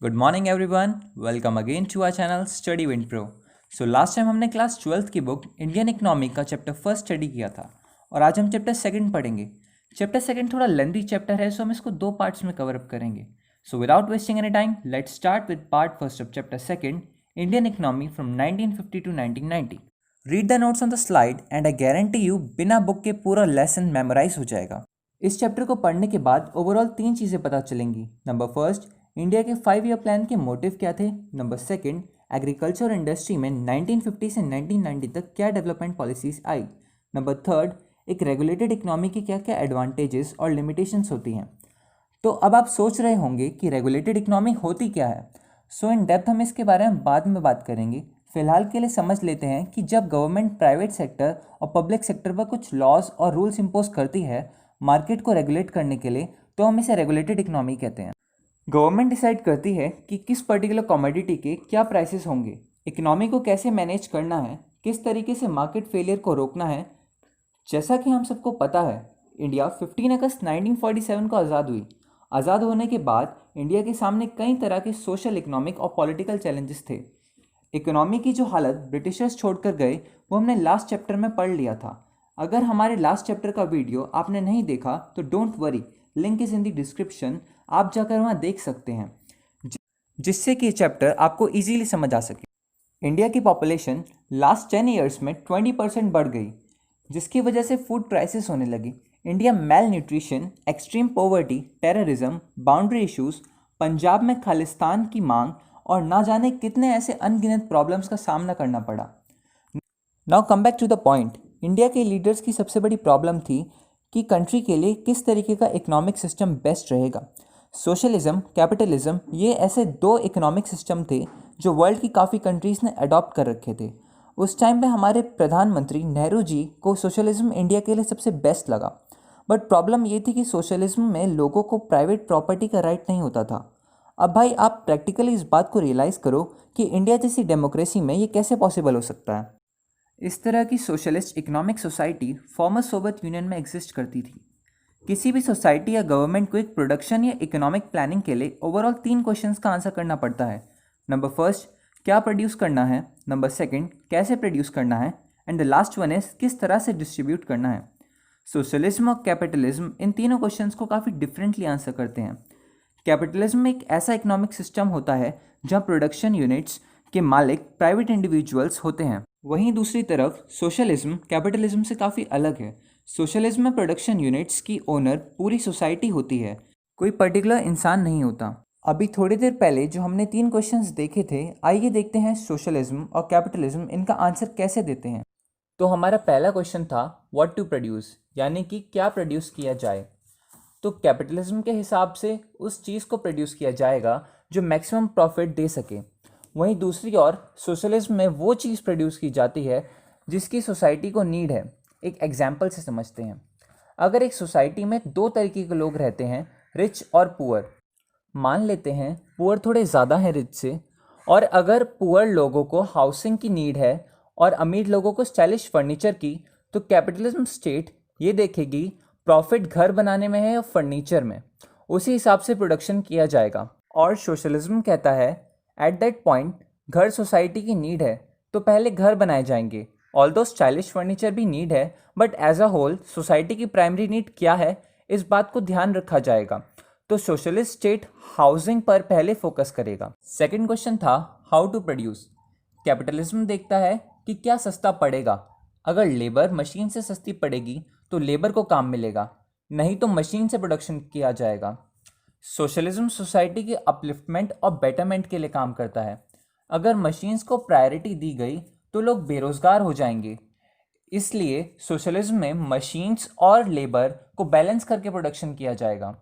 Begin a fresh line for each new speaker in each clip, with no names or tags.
Good morning everyone, welcome again to our channel study wind pro. So last time हमने class 12th की book Indian economy का chapter first study किया था और आज हम चैप्टर सेकंड पढ़ेंगे। चैप्टर सेकंड थोड़ा लेंथी चैप्टर है, सो हम इसको दो पार्ट्स में कवर अप करेंगे। So without wasting any time, let's start with part first of chapter second, Indian economy from 1950 to 1990। Read the notes on the slide and I guarantee you बिना book के पूरा lesson memorise हो जाएगा। इस chapter को पढ़ने के बाद ओवरऑल तीन चीज़ें पता चलेंगी। नंबर फर्स्ट, इंडिया के 5 ईयर प्लान के मोटिव क्या थे। नंबर सेकंड, एग्रीकल्चर इंडस्ट्री में 1950 से 1990 तक क्या डेवलपमेंट पॉलिसीज आई। नंबर थर्ड, एक रेगुलेटेड इकोनॉमी की क्या क्या एडवांटेजेस और लिमिटेशंस होती हैं। तो अब आप सोच रहे होंगे कि रेगुलेटेड इकोनॉमी होती क्या है। सो इन डेप्थ हम इसके बारे में बाद में बात करेंगे। फिलहाल के लिए समझ लेते हैं कि जब गवर्नमेंट प्राइवेट सेक्टर और पब्लिक सेक्टर पर कुछ लॉज और रूल्स इम्पोज करती है मार्केट को रेगुलेट करने के लिए, तो हम इसे रेगुलेटेड इकोनॉमी कहते हैं। गवर्नमेंट डिसाइड करती है कि किस पर्टिकुलर कमोडिटी के क्या प्राइसेस होंगे, इकोनॉमी को कैसे मैनेज करना है, किस तरीके से मार्केट फेलियर को रोकना है। जैसा कि हम सबको पता है, इंडिया 15 अगस्त 1947 को आज़ाद हुई। आज़ाद होने के बाद इंडिया के सामने कई तरह के सोशल, इकोनॉमिक और पॉलिटिकल चैलेंजेस थे। इकोनॉमी की जो हालत ब्रिटिशर्स छोड़कर गए वो हमने लास्ट चैप्टर में पढ़ लिया था। अगर हमारे लास्ट चैप्टर का वीडियो आपने नहीं देखा तो don't worry, link is in the description, आप जाकर वहाँ देख सकते हैं, जिससे कि चैप्टर आपको इजीली समझ आ सके। इंडिया की पॉपुलेशन लास्ट 10 ईयर्स में 20% बढ़ गई, जिसकी वजह से फूड क्राइसिस होने लगी। India mail nutrition, extreme poverty, terrorism, boundary issues, Punjab में खालिस्तान की मांग और ना जाने कितने ऐसे अनगिनत प्रॉब्लम्स का सामना करना पड़ा। Now come back to the point. India के लीडर्स की सबसे बड़ी प्रॉब्लम थी कि कंट्री के लिए किस तरीके का इकोनॉमिक सिस्टम बेस्ट रहेगा। सोशलिज्म, कैपिटलिज्म, ये ऐसे दो इकोनॉमिक सिस्टम थे जो वर्ल्ड की काफ़ी कंट्रीज़ ने अडॉप्ट कर रखे थे। उस टाइम पे हमारे प्रधानमंत्री नेहरू जी को सोशलिज्म इंडिया के लिए सबसे बेस्ट लगा। बट प्रॉब्लम ये थी कि सोशलिज्म में लोगों को प्राइवेट प्रॉपर्टी का राइट नहीं होता था। अब भाई आप प्रैक्टिकली इस बात को रियलाइज़ करो कि इंडिया जैसी डेमोक्रेसी में ये कैसे पॉसिबल हो सकता है। इस तरह की socialist economic society former Soviet union में एग्जिस्ट करती थी। किसी भी सोसाइटी या गवर्नमेंट को एक प्रोडक्शन या इकोनॉमिक प्लानिंग के लिए ओवरऑल 3 क्वेश्चंस का आंसर करना पड़ता है। नंबर फर्स्ट, क्या प्रोड्यूस करना है। नंबर सेकंड, कैसे प्रोड्यूस करना है। And the last one is किस तरह से डिस्ट्रीब्यूट करना है। सोशलिज्म और कैपिटलिज्म इन तीनों क्वेश्चंस को काफ़ी डिफरेंटली आंसर करते हैं। कैपिटलिज्म में एक ऐसा इकोनॉमिक सिस्टम होता है जहाँ प्रोडक्शन यूनिट्स के मालिक प्राइवेट इंडिविजुअल्स होते हैं। वहीं दूसरी तरफ सोशलिज्म कैपिटलिज्म से काफ़ी अलग है। सोशलिज्म में प्रोडक्शन यूनिट्स की ओनर पूरी सोसाइटी होती है, कोई पर्टिकुलर इंसान नहीं होता। अभी थोड़ी देर पहले जो हमने 3 क्वेश्चंस देखे थे, आइए देखते हैं सोशलिज्म और कैपिटलिज्म इनका आंसर कैसे देते हैं। तो हमारा पहला क्वेश्चन था व्हाट टू प्रोड्यूस, यानी कि क्या प्रोड्यूस किया जाए। तो कैपिटलिज्म के हिसाब से उस चीज़ को प्रोड्यूस किया जाएगा जो मैक्सिमम प्रॉफिट दे सके। वहीं दूसरी ओर सोशलिज्म में वो चीज़ प्रोड्यूस की जाती है जिसकी सोसाइटी को नीड है। एक एग्जाम्पल से समझते हैं। अगर एक सोसाइटी में 2 तरीके के लोग रहते हैं, रिच और पुअर। मान लेते हैं पुअर थोड़े ज़्यादा हैं रिच से, और अगर पुअर लोगों को हाउसिंग की नीड है और अमीर लोगों को स्टाइलिश फर्नीचर की, तो कैपिटलिज्म स्टेट ये देखेगी प्रॉफिट घर बनाने में है या फर्नीचर में, उसी हिसाब से प्रोडक्शन किया जाएगा। और सोशलिज्म कहता है एट दैट पॉइंट घर सोसाइटी की नीड है तो पहले घर बनाए जाएंगे, ऑल्दो स्टाइलिश फर्नीचर भी नीड है, but as a whole society की प्राइमरी नीड क्या है इस बात को ध्यान रखा जाएगा। तो सोशलिस्ट स्टेट हाउसिंग पर पहले फोकस करेगा। सेकंड क्वेश्चन था हाउ टू प्रोड्यूस। कैपिटलिज्म देखता है कि क्या सस्ता पड़ेगा। अगर लेबर मशीन से सस्ती पड़ेगी तो लेबर को काम मिलेगा, नहीं तो मशीन से प्रोडक्शन किया जाएगा। सोशलिज्म सोसाइटी के अपलिफ्टमेंट और बेटरमेंट के लिए काम करता है। अगर मशीन्स को प्रायोरिटी दी गई तो लोग बेरोजगार हो जाएंगे, इसलिए सोशलिज्म में मशीन्स और लेबर को बैलेंस करके प्रोडक्शन किया जाएगा।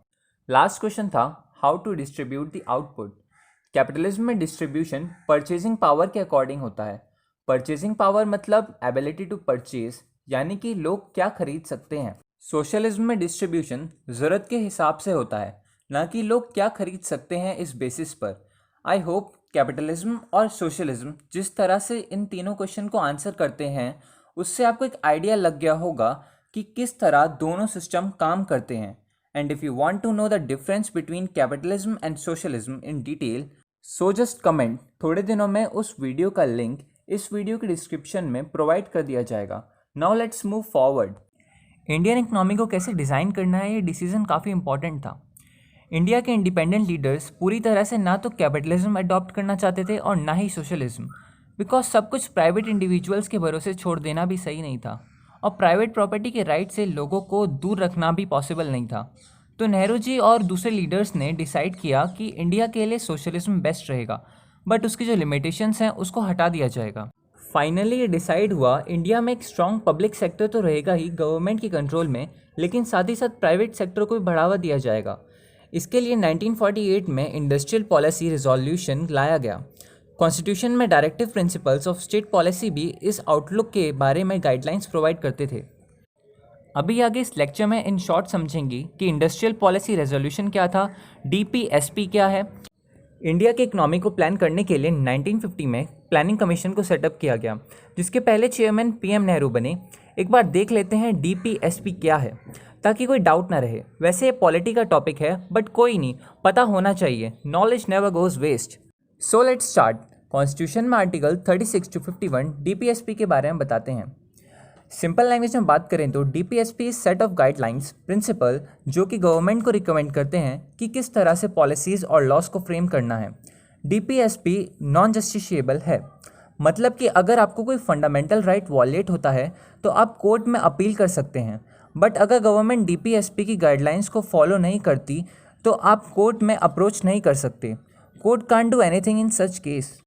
लास्ट क्वेश्चन था how to distribute the output. Capitalism में डिस्ट्रीब्यूशन परचेजिंग पावर के अकॉर्डिंग होता है। परचेजिंग पावर मतलब एबिलिटी टू परचेज, यानी कि लोग क्या खरीद सकते हैं। सोशलिज्म में डिस्ट्रीब्यूशन ज़रूरत के हिसाब से होता है, ना कि लोग क्या खरीद सकते हैं इस बेसिस पर। आई होप कैपिटलिज्म और सोशलिज्म जिस तरह से इन तीनों क्वेश्चन को आंसर करते हैं उससे आपको एक आइडिया लग गया होगा कि किस तरह दोनों सिस्टम काम करते हैं। And if you want to know the difference between capitalism and socialism in detail, so just comment, थोड़े दिनों में उस वीडियो का लिंक इस वीडियो के डिस्क्रिप्शन में प्रोवाइड कर दिया जाएगा। Now let's move forward. Indian economy को कैसे डिज़ाइन करना है, ये डिसीजन काफ़ी इंपॉर्टेंट था। इंडिया के इंडिपेंडेंट लीडर्स पूरी तरह से ना तो कैपिटलिज्म अडॉप्ट करना चाहते थे और ना ही सोशलिज्म, बिकॉज सब कुछ प्राइवेट इंडिविजुअल्स के भरोसे छोड़ देना भी सही नहीं था और प्राइवेट प्रॉपर्टी के राइट से लोगों को दूर रखना भी पॉसिबल नहीं था। तो नेहरू जी और दूसरे लीडर्स ने डिसाइड किया कि इंडिया के लिए सोशलिज्म बेस्ट रहेगा, बट उसकी जो लिमिटेशंस हैं उसको हटा दिया जाएगा। फाइनली ये डिसाइड हुआ, इंडिया में एक स्ट्रॉन्ग पब्लिक सेक्टर तो रहेगा ही गवर्नमेंट की कंट्रोल में, लेकिन साथ ही साथ प्राइवेट सेक्टर को भी बढ़ावा दिया जाएगा। इसके लिए 1948 में इंडस्ट्रियल पॉलिसी रिजोल्यूशन लाया गया। कॉन्स्टिट्यूशन में directive principles of state policy भी इस आउटलुक के बारे में गाइडलाइंस प्रोवाइड करते थे। अभी आगे इस लेक्चर में इन शॉर्ट समझेंगे कि इंडस्ट्रियल पॉलिसी रेजोल्यूशन क्या था, डीपीएसपी क्या है। इंडिया के इकोनॉमी को प्लान करने के लिए 1950 में प्लानिंग कमीशन को सेटअप किया गया, जिसके पहले चेयरमैन पीएम नेहरू बने। एक बार देख लेते हैं डीपीएसपी क्या है, ताकि कोई डाउट ना रहे। वैसे ये पॉलिटी का टॉपिक है, बट कोई नहीं, पता होना चाहिए। Knowledge never goes waste. So let's start. Constitution में आर्टिकल 36 to 51 डीपीएसपी के बारे में बताते हैं। सिंपल लैंग्वेज में बात करें तो DPSP is set of guidelines principle जो कि गवर्नमेंट को रिकमेंड करते हैं कि किस तरह से पॉलिसीज़ और लॉस को फ्रेम करना है। डीपीएसपी नॉन जस्टिशिएबल है, मतलब कि अगर आपको कोई फंडामेंटल राइट वॉलेट होता है तो आप कोर्ट में अपील कर सकते हैं, बट अगर गवर्नमेंट डीपीएसपी की गाइडलाइंस को फॉलो नहीं करती तो आप कोर्ट में अप्रोच नहीं कर सकते। Court can't do anything in such case.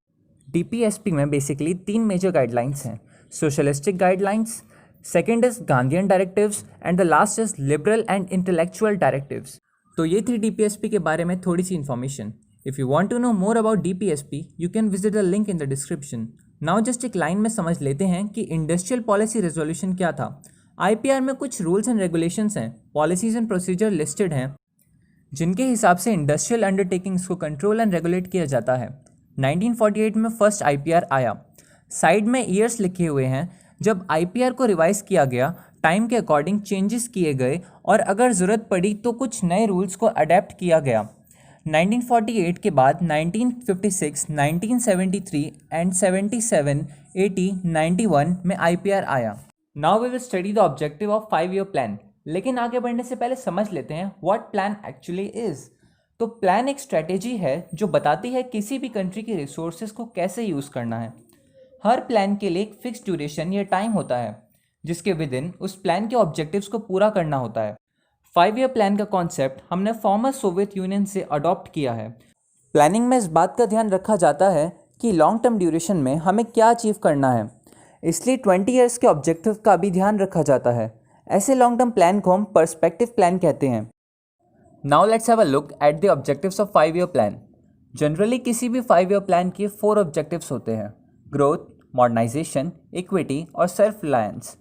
DPSP में बेसिकली 3 मेजर गाइडलाइंस हैं। Socialistic guidelines, second is Gandhian directives and the last is liberal and intellectual directives. तो ये थी डीपीएसपी के बारे में थोड़ी सी information. If you want to know more about DPSP you can visit the link in the description. Now just एक line में समझ लेते हैं कि इंडस्ट्रियल पॉलिसी रेजोल्यूशन क्या था। आईपीआर में कुछ रूल्स एंड रेगुलेशंस हैं, पॉलिसीज एंड प्रोसीजर लिस्टेड हैं, जिनके हिसाब से इंडस्ट्रियल अंडरटेकिंग्स को कंट्रोल एंड रेगुलेट किया जाता है। 1948 में फर्स्ट आईपीआर आया। साइड में ईयर्स लिखे हुए हैं जब आईपीआर को रिवाइज किया गया, टाइम के अकॉर्डिंग चेंजेस किए गए और अगर ज़रूरत पड़ी तो कुछ नए रूल्स को अडेप्ट किया गया। 1948 के बाद 1956, 1973 एंड 77, 80, 91 में आईपीआर आया। Now we will study the objective of 5-year plan. लेकिन आगे बढ़ने से पहले समझ लेते हैं व्हाट प्लान एक्चुअली इज। तो प्लान एक स्ट्रेटेजी है जो बताती है किसी भी कंट्री के रिसोर्सेज को कैसे यूज़ करना है। हर प्लान के लिए एक फिक्स ड्यूरेशन या टाइम होता है जिसके विद इन उस प्लान के ऑब्जेक्टिव्स को पूरा करना होता है। 5-year प्लान का कॉन्सेप्ट हमने फॉर्मर सोवियत यूनियन से अडॉप्ट किया है। प्लानिंग में इस बात का ध्यान रखा जाता है कि लॉन्ग टर्म ड्यूरेशन में हमें क्या अचीव करना है, इसलिए 20 ईयर्स के ऑब्जेक्टिव का भी ध्यान रखा जाता है। ऐसे लॉन्ग टर्म प्लान को हम पर्सपेक्टिव प्लान कहते हैं। Now let's have a look at the objectives of 5-year plan. Generally किसी भी 5-year प्लान के 4 ऑब्जेक्टिव्स होते हैं: ग्रोथ, मॉडर्नाइजेशन, इक्विटी और सेल्फ रिलायंस।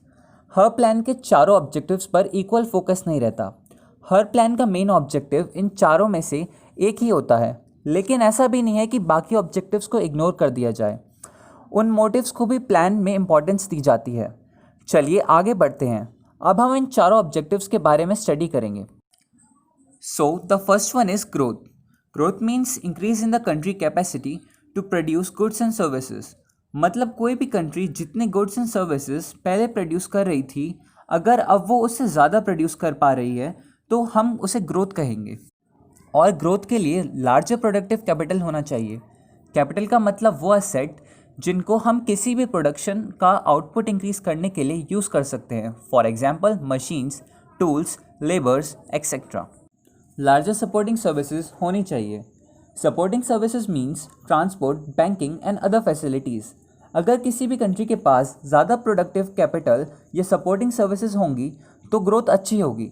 हर प्लान के चारों ऑब्जेक्टिव्स पर इक्वल फोकस नहीं रहता। हर प्लान का मेन ऑब्जेक्टिव इन चारों में से एक ही होता है, लेकिन ऐसा भी नहीं है कि बाकी ऑब्जेक्टिव्स को इग्नोर कर दिया जाए। उन मोटिव्स को भी प्लान में इंपॉर्टेंस दी जाती है। चलिए आगे बढ़ते हैं। अब हम इन चारों ऑब्जेक्टिव्स के बारे में स्टडी करेंगे। So the first one is growth. Growth means increase in the country capacity to produce goods and services. मतलब कोई भी कंट्री जितने गुड्स एंड सर्विसेज पहले प्रोड्यूस कर रही थी, अगर अब वो उससे ज़्यादा प्रोड्यूस कर पा रही है तो हम उसे ग्रोथ कहेंगे। और ग्रोथ के लिए लार्जर प्रोडक्टिव कैपिटल होना चाहिए। कैपिटल का मतलब वो एसेट जिनको हम किसी भी प्रोडक्शन का आउटपुट इंक्रीज करने के लिए यूज़ कर सकते हैं। For example machines, tools, labours etcetera. Larger supporting services होनी चाहिए। Supporting services means transport, banking and other facilities. अगर किसी भी कंट्री के पास ज़्यादा प्रोडक्टिव कैपिटल या सपोर्टिंग सर्विसेज होंगी तो ग्रोथ अच्छी होगी।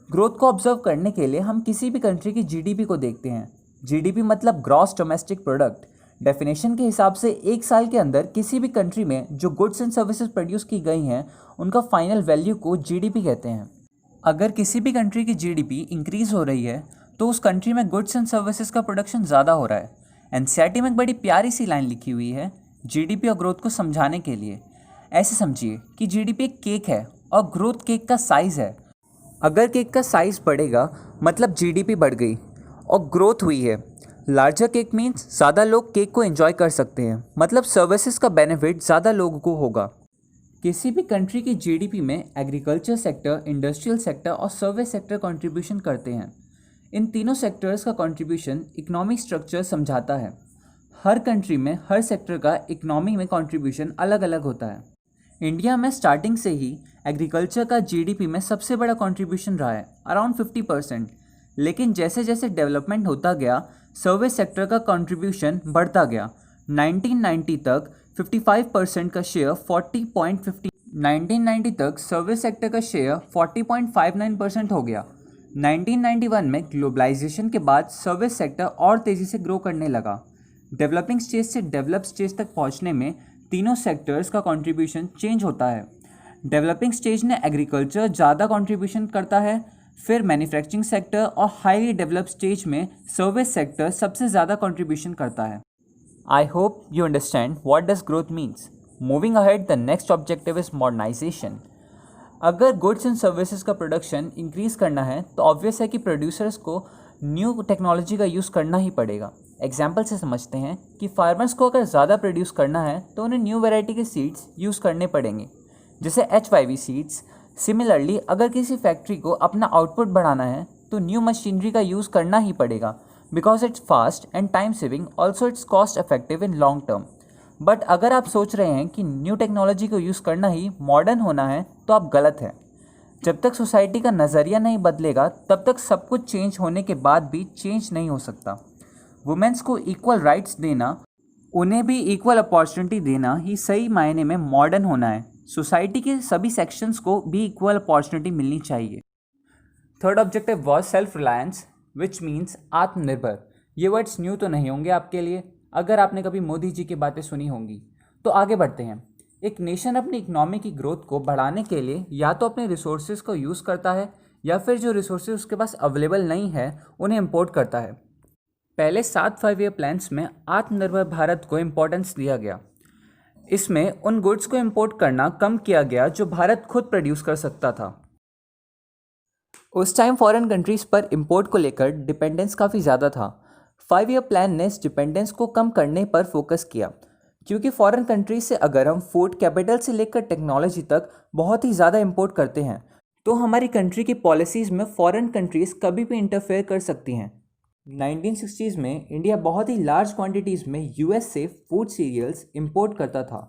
ग्रोथ को ऑब्जर्व करने के लिए हम किसी भी कंट्री की जीडीपी को देखते हैं। जीडीपी मतलब ग्रॉस डोमेस्टिक प्रोडक्ट। डेफिनेशन के हिसाब से एक साल के अंदर किसी भी कंट्री में जो गुड्स एंड सर्विसेज प्रोड्यूस की गई हैं उनका फाइनल वैल्यू को जीडीपी कहते हैं। अगर किसी भी कंट्री की जीडीपी इंक्रीज़ हो रही है तो उस कंट्री में गुड्स एंड सर्विसेज का प्रोडक्शन ज़्यादा हो रहा है। एनसीईआरटी में एक बड़ी प्यारी सी लाइन लिखी हुई है जीडीपी और ग्रोथ को समझाने के लिए। ऐसे समझिए कि जीडीपी एक केक है और ग्रोथ केक का साइज़ है। अगर केक का साइज़ बढ़ेगा मतलब जीडीपी बढ़ गई और ग्रोथ हुई है, लार्जर केक मीन्स ज़्यादा लोग केक को एंजॉय कर सकते हैं, मतलब सर्विसेज का बेनिफिट ज़्यादा लोगों को होगा। किसी भी कंट्री की जीडीपी में एग्रीकल्चर सेक्टर, इंडस्ट्रियल सेक्टर और सर्विस सेक्टर कंट्रीब्यूशन करते हैं। इन तीनों सेक्टर्स का कंट्रीब्यूशन इकोनॉमिक स्ट्रक्चर समझाता है। हर कंट्री में हर सेक्टर का इकोनॉमी में कंट्रीब्यूशन अलग अलग होता है। इंडिया में स्टार्टिंग से ही एग्रीकल्चर का जीडीपी में सबसे बड़ा कंट्रीब्यूशन रहा है, अराउंड 50%। लेकिन जैसे जैसे डेवलपमेंट होता गया, सर्विस सेक्टर का कंट्रीब्यूशन बढ़ता गया। 1990 तक 55% का शेयर 1990 तक सर्विस सेक्टर का शेयर 40.59% हो गया। 1991 में ग्लोबलाइजेशन के बाद सर्विस सेक्टर और तेज़ी से ग्रो करने लगा। डेवलपिंग स्टेज से डेवलप स्टेज तक पहुंचने में तीनों सेक्टर्स का कंट्रीब्यूशन चेंज होता है। डेवलपिंग स्टेज में एग्रीकल्चर ज़्यादा कंट्रीब्यूशन करता है, फिर मैन्युफैक्चरिंग सेक्टर और हाईली डेवलप स्टेज में सर्विस सेक्टर सबसे ज़्यादा कंट्रीब्यूशन करता है। I hope you understand what does growth means. Moving ahead, the next objective is modernization. अगर गुड्स एंड सर्विसेज का प्रोडक्शन इंक्रीज़ करना है तो ऑब्वियस है कि प्रोड्यूसर्स को न्यू टेक्नोलॉजी का यूज़ करना ही पड़ेगा। एग्जाम्पल से समझते हैं कि फार्मर्स को अगर ज़्यादा प्रोड्यूस करना है तो उन्हें न्यू वैरायटी के सीड्स यूज़ करने पड़ेंगे, जैसे HYV सीड्स। सिमिलरली, अगर किसी फैक्ट्री को अपना आउटपुट बढ़ाना है तो न्यू मशीनरी का यूज़ करना ही पड़ेगा, because it's fast and time saving, also it's cost effective in long term. But अगर आप सोच रहे हैं कि न्यू टेक्नोलॉजी को यूज़ करना ही मॉडर्न होना है तो आप गलत हैं। जब तक सोसाइटी का नज़रिया नहीं बदलेगा तब तक सब कुछ चेंज होने के बाद भी चेंज नहीं हो सकता। वुमेन्स को इक्वल राइट्स देना, उन्हें भी इक्वल अपॉर्चुनिटी देना ही सही मायने में मॉडर्न होना है। सोसाइटी के सभी सेक्शंस को भी इक्वल अपॉर्चुनिटी मिलनी चाहिए। Third objective was self reliance, which means आत्मनिर्भर। ये वर्ड्स न्यू तो नहीं होंगे आपके लिए, अगर आपने कभी मोदी जी की बातें सुनी होंगी। तो आगे बढ़ते हैं। एक नेशन अपनी इकोनॉमी की ग्रोथ को बढ़ाने के लिए या तो अपने रिसोर्सेज को यूज़ करता है या फिर जो रिसोर्सेज उसके पास अवेलेबल नहीं है उन्हें इम्पोर्ट करता है। पहले 7 5 ईयर प्लान्स में आत्मनिर्भर भारत को इम्पोर्टेंस दिया गया। इसमें उन गुड्स को इम्पोर्ट करना कम किया गया जो भारत खुद प्रोड्यूस कर सकता था। उस टाइम फॉरेन कंट्रीज़ पर इम्पोर्ट को लेकर डिपेंडेंस काफ़ी ज़्यादा था। 5 ईयर प्लान ने इस डिपेंडेंस को कम करने पर फोकस किया, क्योंकि फॉरेन कंट्रीज से अगर हम फूड, कैपिटल से लेकर टेक्नोलॉजी तक बहुत ही ज़्यादा इम्पोर्ट करते हैं तो हमारी कंट्री की पॉलिसीज़ में फॉरेन कंट्रीज़ कभी भी इंटरफेयर कर सकती हैं। 1960s में इंडिया बहुत ही लार्ज क्वांटिटीज़ में यूएस से फूड सीरियल्स इंपोर्ट करता था।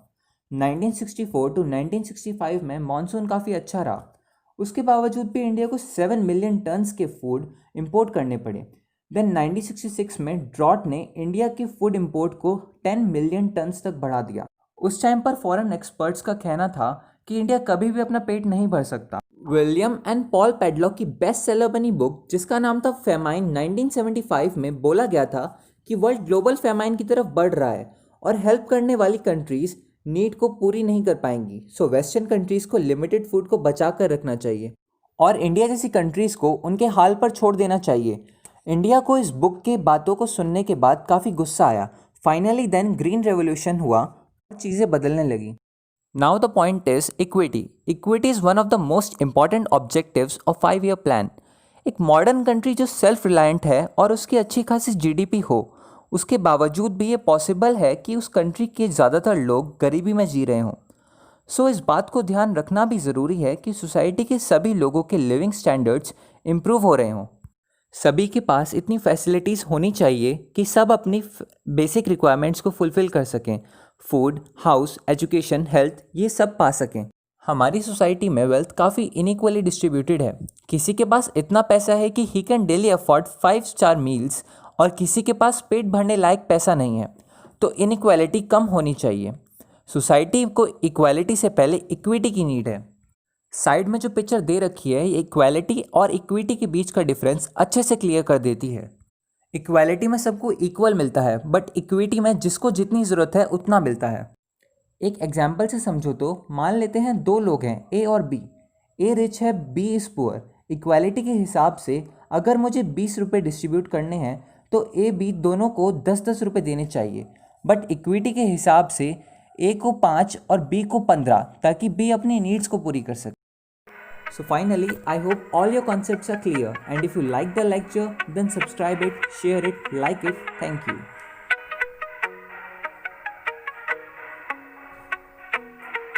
1964 टू 1965 में मानसून काफ़ी अच्छा रहा, उसके बावजूद भी इंडिया को 7 मिलियन टन्स के फूड इंपोर्ट करने पड़े। देन 1966 में ड्रॉट ने इंडिया के फूड इंपोर्ट को 10 मिलियन टन्स तक बढ़ा दिया। उस टाइम पर फॉरेन एक्सपर्ट्स का कहना था कि इंडिया कभी भी अपना पेट नहीं भर सकता। विलियम एंड पॉल पैडलॉक की बेस्ट सेलर बनी बुक जिसका नाम था फेमाइन 1975 में बोला गया था कि वर्ल्ड ग्लोबल फेमाइन की तरफ बढ़ रहा है और हेल्प करने वाली कंट्रीज़ नीड को पूरी नहीं कर पाएंगी। सो वेस्टर्न कंट्रीज़ को लिमिटेड फूड को बचा कर रखना चाहिए और इंडिया जैसी कंट्रीज़ को उनके हाल पर छोड़ देना चाहिए। इंडिया को इस बुक के बातों को सुनने के बाद काफ़ी गुस्सा आया। फाइनली देन ग्रीन रेवोल्यूशन हुआ और चीज़ें बदलने लगी। Now the point is equity. Equity is one of the most important objectives of 5 year plan. एक मॉडर्न कंट्री जो सेल्फ रिलायंट है और उसकी अच्छी खासी जीडीपी हो, उसके बावजूद भी ये पॉसिबल है कि उस कंट्री के ज़्यादातर लोग गरीबी में जी रहे हों। सो इस बात को ध्यान रखना भी ज़रूरी है कि सोसाइटी के सभी लोगों के लिविंग स्टैंडर्ड्स इम्प्रूव हो रहे हों। सभी के पास इतनी फैसिलिटीज़ होनी चाहिए कि सब अपनी बेसिक रिक्वायरमेंट्स को फुलफ़िल कर सकें। फूड, हाउस, एजुकेशन, हेल्थ, ये सब पा सकें। हमारी सोसाइटी में वेल्थ काफ़ी इनइक्वली डिस्ट्रीब्यूटेड है। किसी के पास इतना पैसा है कि he can daily afford 5 star meals और किसी के पास पेट भरने लायक पैसा नहीं है। तो इनइक्वालिटी कम होनी चाहिए। सोसाइटी को इक्वालिटी से पहले इक्विटी की नीड है। साइड में जो पिक्चर दे रखी है ये इक्वालिटी और इक्विटी के बीच का डिफरेंस अच्छे से क्लियर कर देती है। इक्वालिटी में सबको इक्वल मिलता है, बट इक्विटी में जिसको जितनी ज़रूरत है उतना मिलता है। एक एग्जाम्पल से समझो तो मान लेते हैं 2 लोग हैं, ए और बी। ए रिच है, बी इज़ पुअर। इक्वालिटी के हिसाब से अगर मुझे 20 रुपये डिस्ट्रीब्यूट करने हैं तो ए बी दोनों को 10-10 रुपये देने चाहिए। बट इक्विटी के हिसाब से ए को 5 और बी को 15, ताकि बी अपनी नीड्स को पूरी कर सके। So finally, I hope all your concepts are clear, and if you like the lecture, then subscribe it, share it, like it. Thank you.